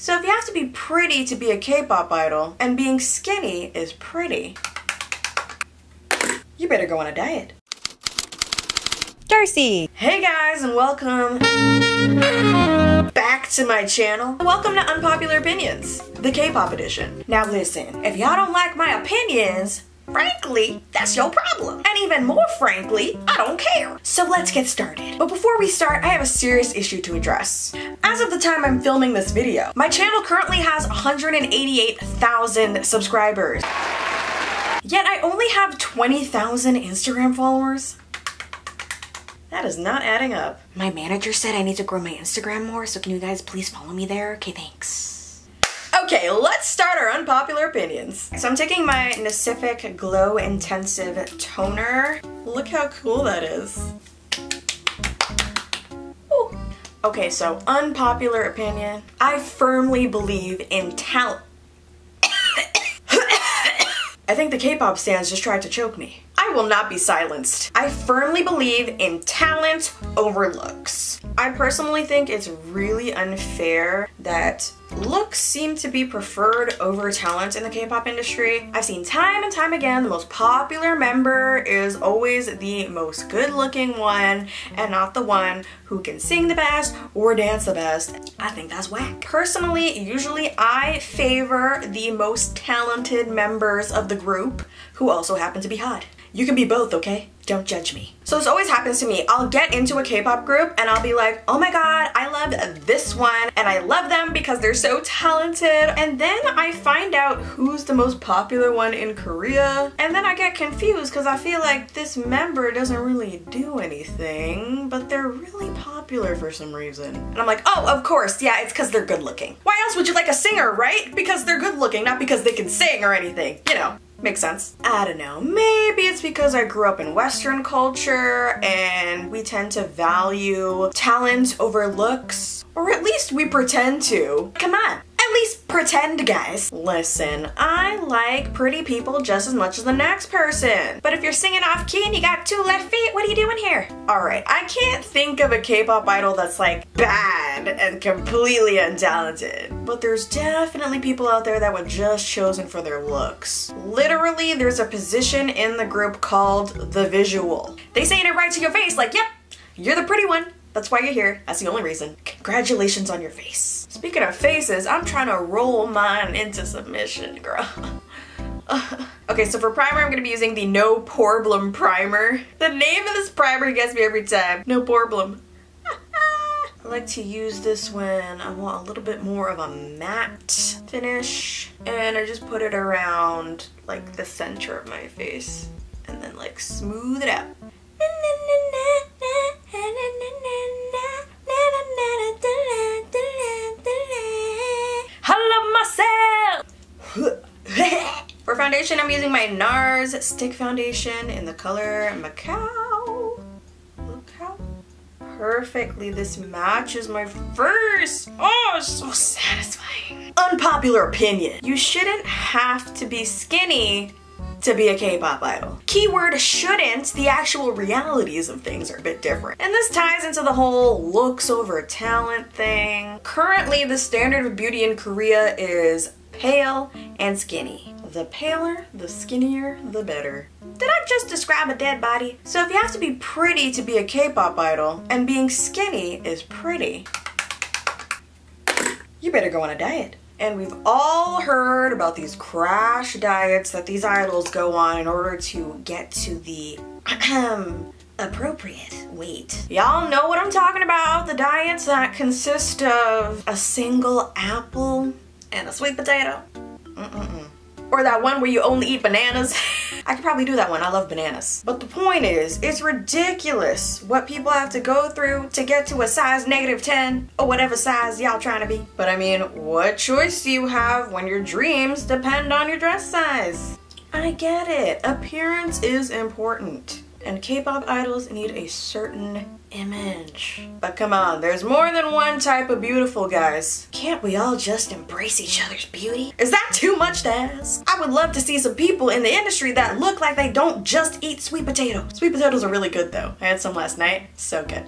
So if you have to be pretty to be a K-pop idol, and being skinny is pretty, you better go on a diet. Darcei! Hey guys, and welcome back to my channel. Welcome to Unpopular Opinions, the K-pop edition. Now listen, if y'all don't like my opinions, frankly, that's your problem. And even more frankly, I don't care. So let's get started. But before we start, I have a serious issue to address. As of the time I'm filming this video, my channel currently has 188,000 subscribers. Yet I only have 20,000 Instagram followers. That is not adding up. My manager said I need to grow my Instagram more, so can you guys please follow me there? Okay, thanks. Okay, let's start our unpopular opinions. So I'm taking my Pacific Glow Intensive Toner. Look how cool that is. Ooh. Okay, so unpopular opinion. I firmly believe in talent. I think the K-pop stans just tried to choke me. I will not be silenced. I firmly believe in talent over looks. I personally think it's really unfair that looks seem to be preferred over talent in the K-pop industry. I've seen time and time again the most popular member is always the most good-looking one and not the one who can sing the best or dance the best. I think that's whack. Personally, usually I favor the most talented members of the group who also happen to be hot. You can be both, okay? Don't judge me. So this always happens to me. I'll get into a K-pop group and I'll be like, oh my god, I loved this one and I love them because they're so talented. And then I find out who's the most popular one in Korea. And then I get confused because I feel like this member doesn't really do anything, but they're really popular for some reason. And I'm like, oh, of course, yeah, it's because they're good looking. Why else would you like a singer, right? Because they're good looking, not because they can sing or anything, you know. Makes sense. I don't know, maybe it's because I grew up in Western culture and we tend to value talent over looks, or at least we pretend to. Come on, at least pretend, guys. Listen, I like pretty people just as much as the next person, but if you're singing off key and you got 2 left feet, what are you doing here? Alright, I can't think of a K-pop idol that's like bad and completely untalented, but there's definitely people out there that were just chosen for their looks. Literally, there's a position in the group called the visual. They saying it right to your face like, yep, you're the pretty one. That's why you're here. That's the only reason. Congratulations on your face. Speaking of faces, I'm trying to roll mine into submission, girl. Okay, so for primer, I'm gonna be using the No Problem Primer. The name of this primer gets me every time. No Problem. I like to use this when I want a little bit more of a matte finish, and I just put it around like the center of my face and then like smooth it out. I love myself! For foundation, I'm using my NARS Stick Foundation in the color Macau. Look how perfectly this matches my face. Oh, so satisfying. Unpopular opinion. You shouldn't have to be skinny to be a K-pop idol. Keyword shouldn't, the actual realities of things are a bit different. And this ties into the whole looks over talent thing. Currently, the standard of beauty in Korea is pale and skinny. The paler, the skinnier, the better. Did I just describe a dead body? So if you have to be pretty to be a K-pop idol, and being skinny is pretty, you better go on a diet. And we've all heard about these crash diets that these idols go on in order to get to the appropriate weight. Y'all know what I'm talking about. The diets that consist of a single apple and a sweet potato. Or that one where you only eat bananas. I could probably do that one. I love bananas. But the point is, it's ridiculous what people have to go through to get to a size -10 or whatever size y'all trying to be. But I mean, what choice do you have when your dreams depend on your dress size? I get it. Appearance is important. And K-pop idols need a certain image. But come on, there's more than one type of beautiful, guys. Can't we all just embrace each other's beauty? Is that too much to ask? I would love to see some people in the industry that look like they don't just eat sweet potatoes. Sweet potatoes are really good though. I had some last night. So good.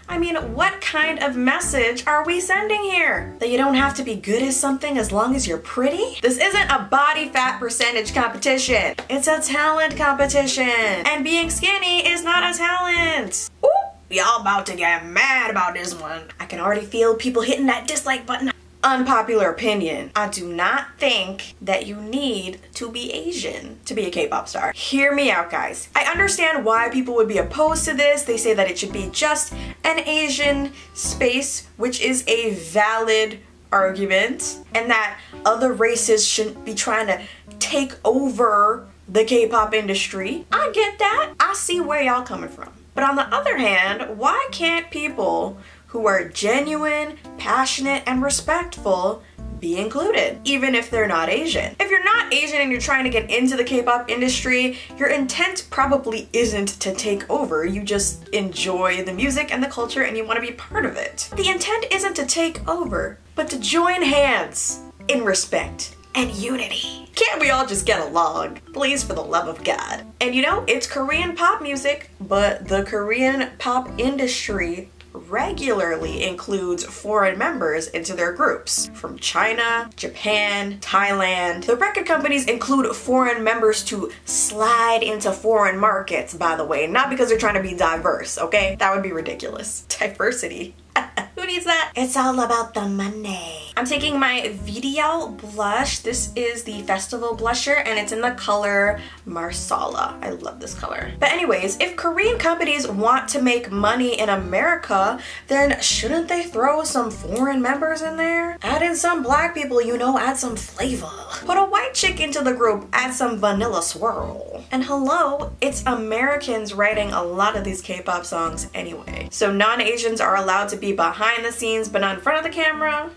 I mean, what kind of message are we sending here? That you don't have to be good at something as long as you're pretty? This isn't a body fat percentage competition. It's a talent competition. And being skinny is not a talent. Ooh, y'all about to get mad about this one. I can already feel people hitting that dislike button. Unpopular opinion. I do not think that you need to be Asian to be a K-pop star. Hear me out, guys. I understand why people would be opposed to this. They say that it should be just an Asian space, which is a valid argument, and that other races shouldn't be trying to take over the K-pop industry. I get that. I see where y'all coming from. But on the other hand, why can't people who are genuine, passionate, and respectful be included, even if they're not Asian? If you're not Asian and you're trying to get into the K-pop industry, your intent probably isn't to take over. You just enjoy the music and the culture and you want to be part of it. The intent isn't to take over, but to join hands in respect and unity. Can't we all just get along? Please, for the love of God. And you know, it's Korean pop music, but the Korean pop industry regularly includes foreign members into their groups. From China, Japan, Thailand. The record companies include foreign members to slide into foreign markets, by the way, not because they're trying to be diverse, okay? That would be ridiculous. Diversity. Who needs that? It's all about the money. I'm taking my video blush. This is the Festival blusher and it's in the color Marsala. I love this color. But anyways, if Korean companies want to make money in America, then shouldn't they throw some foreign members in there? Add in some black people, you know, add some flavor. Put a white chick into the group, add some vanilla swirl. And hello, it's Americans writing a lot of these K-pop songs anyway. So non-Asians are allowed to be behind the scenes but not in front of the camera?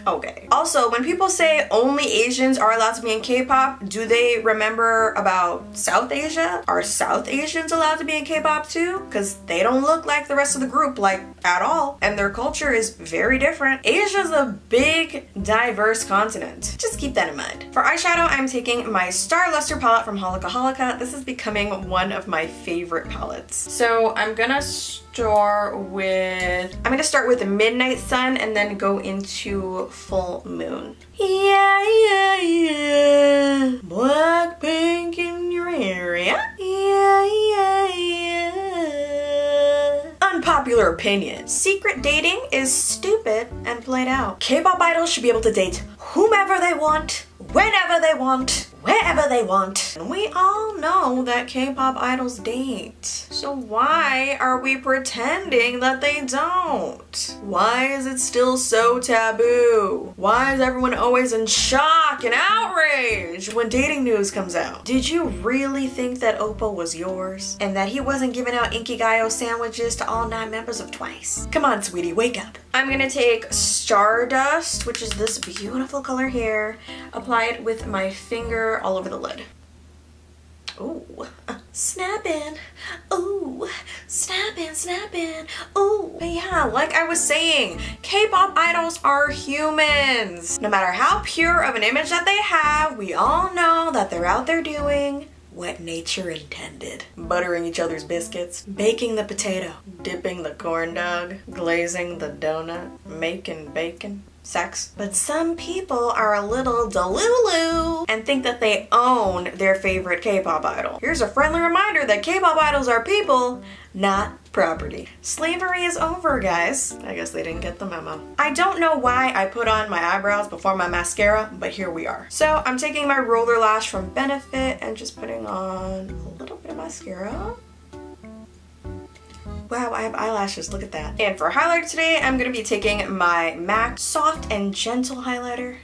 Okay. Also, when people say only Asians are allowed to be in K-pop, do they remember about South Asia? Are South Asians allowed to be in K-pop too? Because they don't look like the rest of the group, like, at all. And their culture is very different. Asia's a big, diverse continent. Just keep that in mind. For eyeshadow, I'm taking my Star Luster palette from Holika Holika. This is becoming one of my favorite palettes. So I'm gonna start with Midnight Sun and then go into Full Moon. Yeah, yeah, yeah. Blackpink in your area. Yeah, yeah, yeah. Unpopular opinion. Secret dating is stupid and played out. K-pop idols should be able to date whomever they want, whenever they want, wherever they want. And we all know that K-pop idols date. So why are we pretending that they don't? Why is it still so taboo? Why is everyone always in shock and outrage when dating news comes out? Did you really think that Oppo was yours? And that he wasn't giving out Inkigayo sandwiches to all 9 members of Twice? Come on, sweetie, wake up. I'm gonna take Stardust, which is this beautiful color here, apply it with my finger all over the lid. Ooh, snapping. Ooh, snapping, snapping. Ooh. But yeah, like I was saying, K-pop idols are humans. No matter how pure of an image that they have, we all know that they're out there doing what nature intended. Buttering each other's biscuits, baking the potato, dipping the corn dog, glazing the donut, making bacon. Sex. But some people are a little delulu and think that they own their favorite K-pop idol. Here's a friendly reminder that K-pop idols are people, not property. Slavery is over, guys. I guess they didn't get the memo. I don't know why I put on my eyebrows before my mascara, but here we are. So I'm taking my roller lash from Benefit and just putting on a little bit of mascara. Wow, I have eyelashes, look at that. And for highlighter today, I'm gonna be taking my MAC Soft and Gentle Highlighter.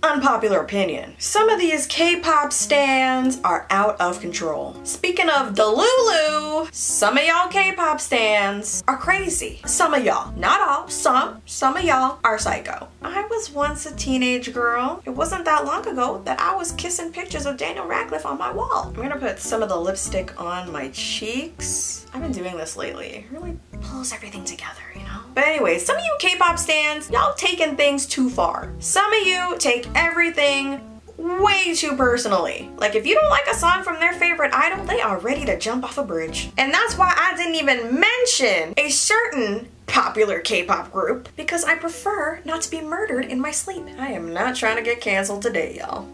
Unpopular opinion. Some of these K-pop stans are out of control. Speaking of delulu, some of y'all K-pop stans are crazy. Some of y'all, not all, some of y'all are psycho. I was once a teenage girl. It wasn't that long ago that I was kissing pictures of Daniel Radcliffe on my wall. I'm gonna put some of the lipstick on my cheeks. I've been doing this lately. It really pulls everything together, you know? But anyway, some of you K-pop stans, y'all taking things too far. Some of you take everything way too personally. Like, if you don't like a song from their favorite idol, they are ready to jump off a bridge. And that's why I didn't even mention a certain popular K-pop group, because I prefer not to be murdered in my sleep. I am not trying to get canceled today, y'all.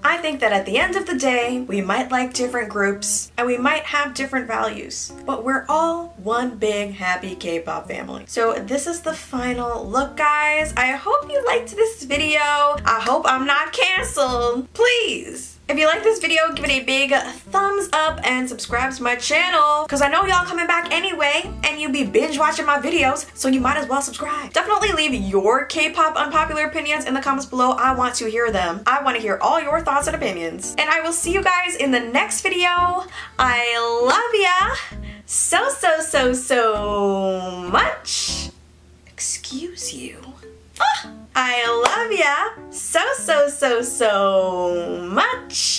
I think that at the end of the day, we might like different groups and we might have different values, but we're all one big happy K-pop family. So this is the final look, guys. I hope you liked this video. I hope I'm not canceled. Please, if you like this video, give it a big thumbs up and subscribe to my channel, because I know y'all coming back anyway and you be binge watching my videos, so you might as well subscribe. Definitely leave your K-pop unpopular opinions in the comments below. I want to hear them. I want to hear all your thoughts and opinions. And I will see you guys in the next video. I love ya so much. Excuse you. I love ya so much.